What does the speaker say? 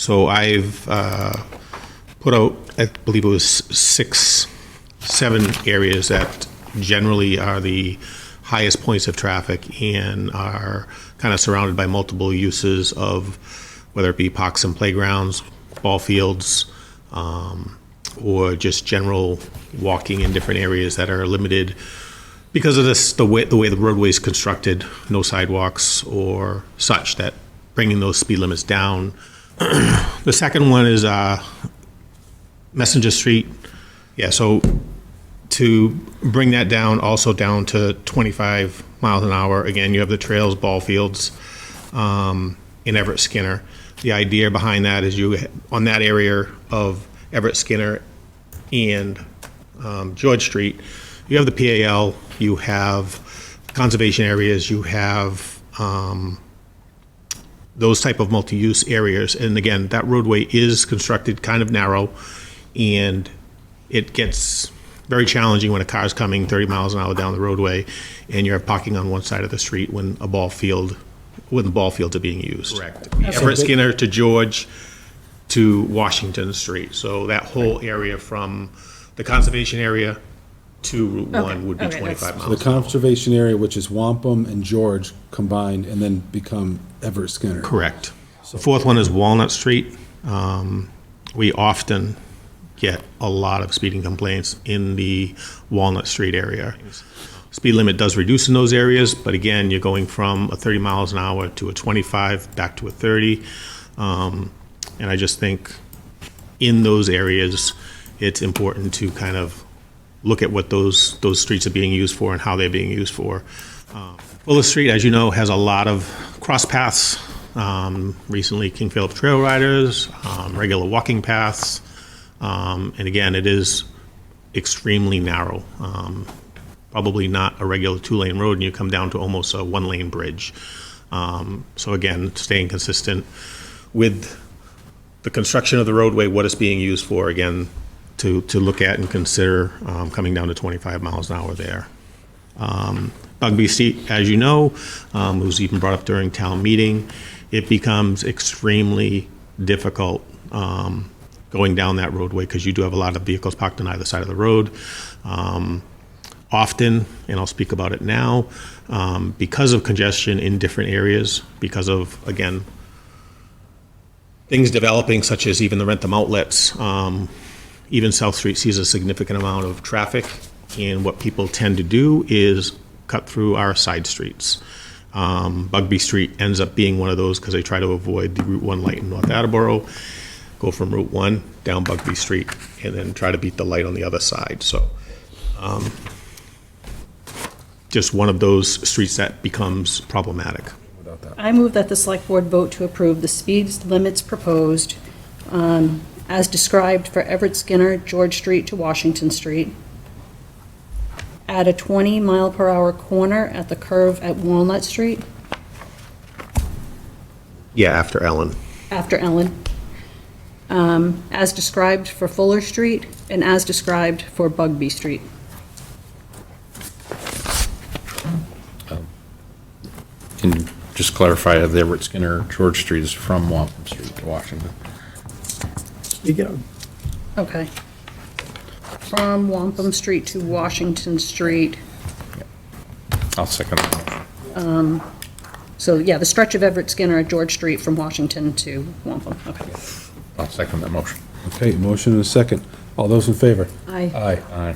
So I've put out, I believe it was 7 areas that generally are the highest points of traffic and are kind of surrounded by multiple uses of, whether it be parks and playgrounds, ball fields, or just general walking in different areas that are limited because of this, the way the roadway is constructed, no sidewalks or such, that bringing those speed limits down. The second one is Messenger Street. Yeah, so to bring that down, also down to 25 miles an hour. Again, you have the trails, ball fields, in Everett Skinner. The idea behind that is you, on that area of Everett Skinner and George Street, you have the PAL, you have conservation areas, you have those type of multi-use areas. And again, that roadway is constructed kind of narrow, and it gets very challenging when a car's coming 30 miles an hour down the roadway and you're parking on one side of the street when the ball fields are being used. Correct. Everett Skinner to George to Washington Street. So that whole area from the conservation area to Route 1 would be 25 miles. So the conservation area, which is Wampum and George combined, and then become Everett Skinner. Correct. The fourth one is Walnut Street. We often get a lot of speeding complaints in the Walnut Street area. Speed limit does reduce in those areas, but again, you're going from a 30 miles an hour to a 25 back to a 30. And I just think in those areas, it's important to kind of look at what those streets are being used for and how they're being used for. Fuller Street, as you know, has a lot of cross paths. Recently, King Philip Trail Riders, regular walking paths. And again, it is extremely narrow. Probably not a regular 2-lane road, and you come down to almost a 1-lane bridge. So again, staying consistent with the construction of the roadway, what it's being used for, again, to look at and consider coming down to 25 miles an hour there. Bugby Street, as you know, was even brought up during town meeting. It becomes extremely difficult going down that roadway because you do have a lot of vehicles parked on either side of the road. Often, and I'll speak about it now, because of congestion in different areas, because of, again, things developing such as even the Rentham outlets, even South Street sees a significant amount of traffic, and what people tend to do is cut through our side streets. Bugby Street ends up being one of those because they try to avoid the Route 1 light in North Attleboro, go from Route 1 down Bugby Street, and then try to beat the light on the other side. So just one of those streets that becomes problematic. I move that the select board vote to approve the speed limits proposed as described for Everett Skinner, George Street to Washington Street. Add a 20-mile-per-hour corner at the curve at Walnut Street. Yeah, after Ellen. After Ellen. As described for Fuller Street and as described for Bugby Street. Can you just clarify the Everett Skinner, George Street is from Wampum Street to Washington? You get Okay. From Wampum Street to Washington Street. I'll second that. So, yeah, the stretch of Everett Skinner at George Street from Washington to Wampum. Okay. I'll second that motion. Okay, motion and a second. All those in favor? Aye. Aye. Aye.